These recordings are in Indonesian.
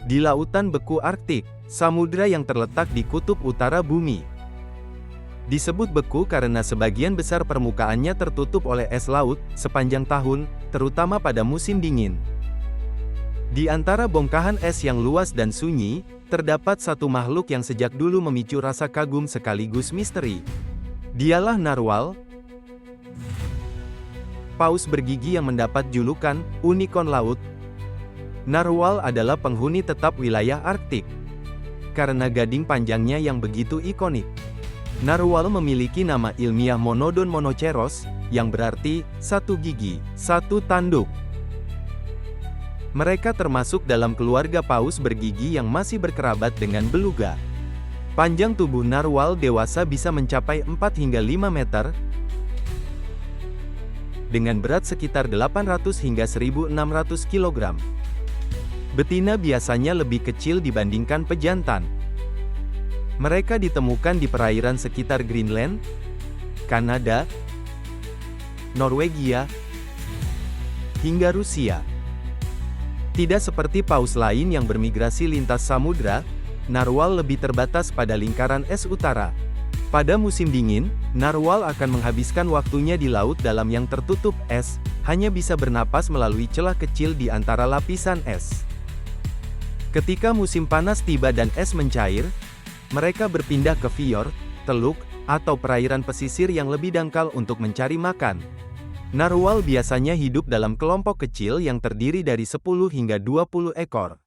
Di lautan beku Arktik, samudra yang terletak di kutub utara bumi. Disebut beku karena sebagian besar permukaannya tertutup oleh es laut sepanjang tahun, terutama pada musim dingin. Di antara bongkahan es yang luas dan sunyi, terdapat satu makhluk yang sejak dulu memicu rasa kagum sekaligus misteri. Dialah narwal, paus bergigi yang mendapat julukan unicorn laut. Narwal adalah penghuni tetap wilayah Arktik. Karena gading panjangnya yang begitu ikonik, narwal memiliki nama ilmiah Monodon monoceros, yang berarti satu gigi, satu tanduk. Mereka termasuk dalam keluarga paus bergigi yang masih berkerabat dengan beluga. Panjang tubuh narwal dewasa bisa mencapai 4 hingga 5 meter, dengan berat sekitar 800 hingga 1.600 kg. Betina biasanya lebih kecil dibandingkan pejantan. Mereka ditemukan di perairan sekitar Greenland, Kanada, Norwegia, hingga Rusia. Tidak seperti paus lain yang bermigrasi lintas samudra, narwal lebih terbatas pada lingkaran es utara. Pada musim dingin, narwal akan menghabiskan waktunya di laut dalam yang tertutup es, hanya bisa bernapas melalui celah kecil di antara lapisan es. Ketika musim panas tiba dan es mencair, mereka berpindah ke fjord, teluk, atau perairan pesisir yang lebih dangkal untuk mencari makan. Narwal biasanya hidup dalam kelompok kecil yang terdiri dari 10 hingga 20 ekor.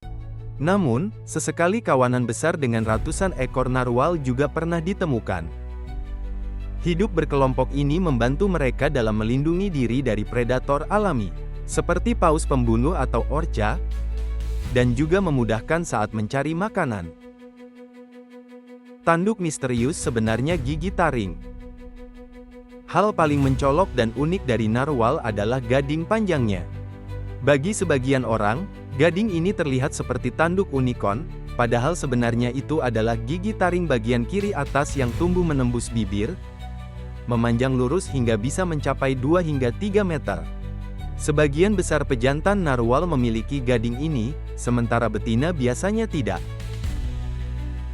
Namun, sesekali kawanan besar dengan ratusan ekor narwal juga pernah ditemukan. Hidup berkelompok ini membantu mereka dalam melindungi diri dari predator alami, seperti paus pembunuh atau orca, dan juga memudahkan saat mencari makanan. Tanduk misterius sebenarnya gigi taring. Hal paling mencolok dan unik dari narwal adalah gading panjangnya. Bagi sebagian orang, gading ini terlihat seperti tanduk unicorn, padahal sebenarnya itu adalah gigi taring bagian kiri atas yang tumbuh menembus bibir, memanjang lurus hingga bisa mencapai 2 hingga 3 meter. Sebagian besar pejantan narwal memiliki gading ini, sementara betina biasanya tidak.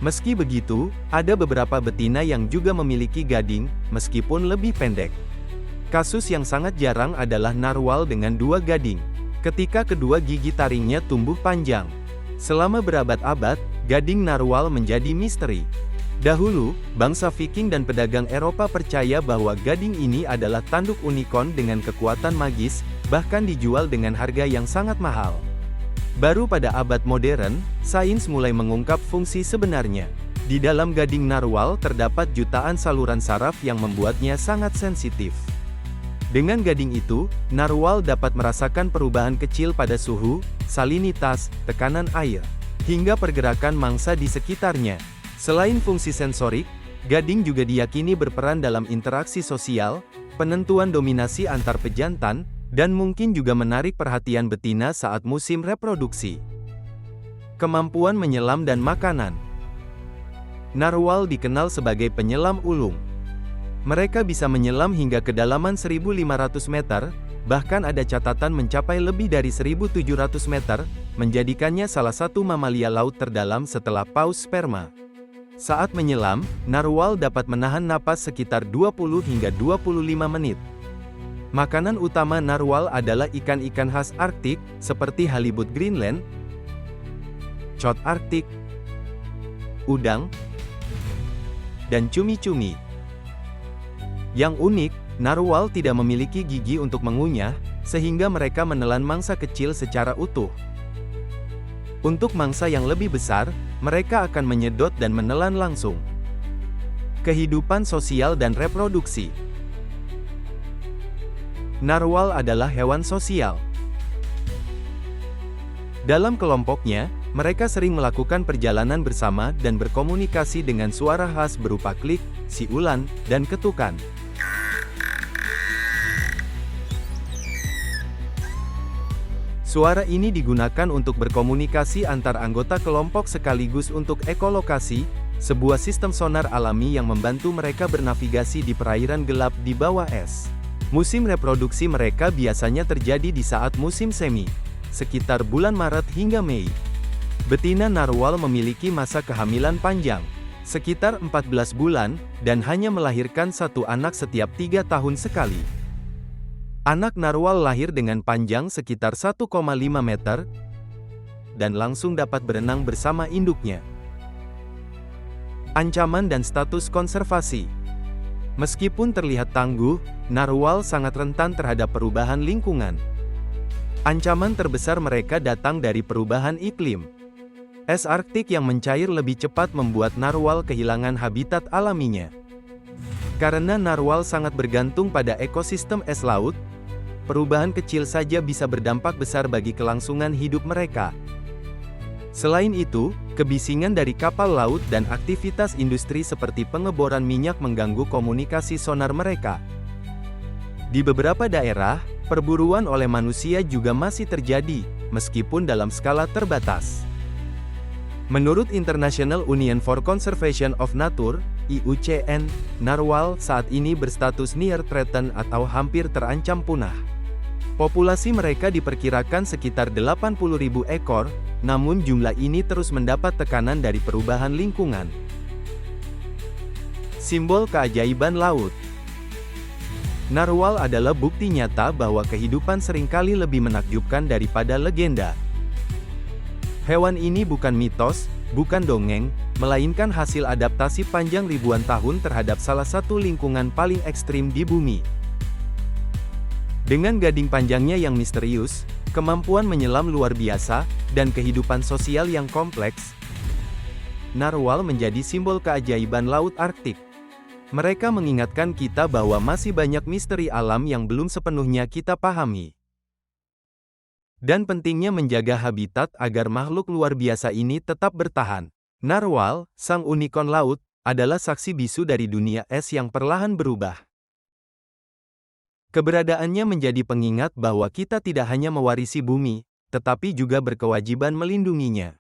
Meski begitu, ada beberapa betina yang juga memiliki gading, meskipun lebih pendek. Kasus yang sangat jarang adalah narwal dengan 2 gading, ketika kedua gigi taringnya tumbuh panjang. Selama berabad-abad, gading narwal menjadi misteri. Dahulu, bangsa Viking dan pedagang Eropa percaya bahwa gading ini adalah tanduk unicorn dengan kekuatan magis, bahkan dijual dengan harga yang sangat mahal. Baru pada abad modern, sains mulai mengungkap fungsi sebenarnya. Di dalam gading narwal terdapat jutaan saluran saraf yang membuatnya sangat sensitif. Dengan gading itu, narwal dapat merasakan perubahan kecil pada suhu, salinitas, tekanan air, hingga pergerakan mangsa di sekitarnya. Selain fungsi sensorik, gading juga diyakini berperan dalam interaksi sosial, penentuan dominasi antar pejantan, dan mungkin juga menarik perhatian betina saat musim reproduksi. Kemampuan menyelam dan makanan. Narwal dikenal sebagai penyelam ulung. Mereka bisa menyelam hingga kedalaman 1.500 meter, bahkan ada catatan mencapai lebih dari 1.700 meter, menjadikannya salah satu mamalia laut terdalam setelah paus sperma. Saat menyelam, narwal dapat menahan napas sekitar 20 hingga 25 menit. Makanan utama narwal adalah ikan-ikan khas Arktik, seperti halibut Greenland, cod Arktik, udang, dan cumi-cumi. Yang unik, narwal tidak memiliki gigi untuk mengunyah, sehingga mereka menelan mangsa kecil secara utuh. Untuk mangsa yang lebih besar, mereka akan menyedot dan menelan langsung. Kehidupan sosial dan reproduksi. Narwal adalah hewan sosial. Dalam kelompoknya, mereka sering melakukan perjalanan bersama dan berkomunikasi dengan suara khas berupa klik, siulan, dan ketukan. Suara ini digunakan untuk berkomunikasi antar anggota kelompok sekaligus untuk ekolokasi, sebuah sistem sonar alami yang membantu mereka bernavigasi di perairan gelap di bawah es. Musim reproduksi mereka biasanya terjadi di saat musim semi, sekitar bulan Maret hingga Mei. Betina narwal memiliki masa kehamilan panjang, sekitar 14 bulan, dan hanya melahirkan satu anak setiap 3 tahun sekali. Anak narwal lahir dengan panjang sekitar 1,5 meter, dan langsung dapat berenang bersama induknya. Ancaman dan status konservasi. Meskipun terlihat tangguh, narwal sangat rentan terhadap perubahan lingkungan. Ancaman terbesar mereka datang dari perubahan iklim. Es Arktik yang mencair lebih cepat membuat narwal kehilangan habitat alaminya. Karena narwal sangat bergantung pada ekosistem es laut, perubahan kecil saja bisa berdampak besar bagi kelangsungan hidup mereka. Selain itu, kebisingan dari kapal laut dan aktivitas industri seperti pengeboran minyak mengganggu komunikasi sonar mereka. Di beberapa daerah, perburuan oleh manusia juga masih terjadi, meskipun dalam skala terbatas. Menurut International Union for Conservation of Nature, IUCN, narwal saat ini berstatus near threatened atau hampir terancam punah. Populasi mereka diperkirakan sekitar 80.000 ekor, namun jumlah ini terus mendapat tekanan dari perubahan lingkungan. Simbol keajaiban laut. Narwal adalah bukti nyata bahwa kehidupan seringkali lebih menakjubkan daripada legenda. Hewan ini bukan mitos, bukan dongeng, melainkan hasil adaptasi panjang ribuan tahun terhadap salah satu lingkungan paling ekstrim di bumi. Dengan gading panjangnya yang misterius, kemampuan menyelam luar biasa, dan kehidupan sosial yang kompleks, narwal menjadi simbol keajaiban Laut Arktik. Mereka mengingatkan kita bahwa masih banyak misteri alam yang belum sepenuhnya kita pahami. Dan pentingnya menjaga habitat agar makhluk luar biasa ini tetap bertahan. Narwal, sang unicorn laut, adalah saksi bisu dari dunia es yang perlahan berubah. Keberadaannya menjadi pengingat bahwa kita tidak hanya mewarisi bumi, tetapi juga berkewajiban melindunginya.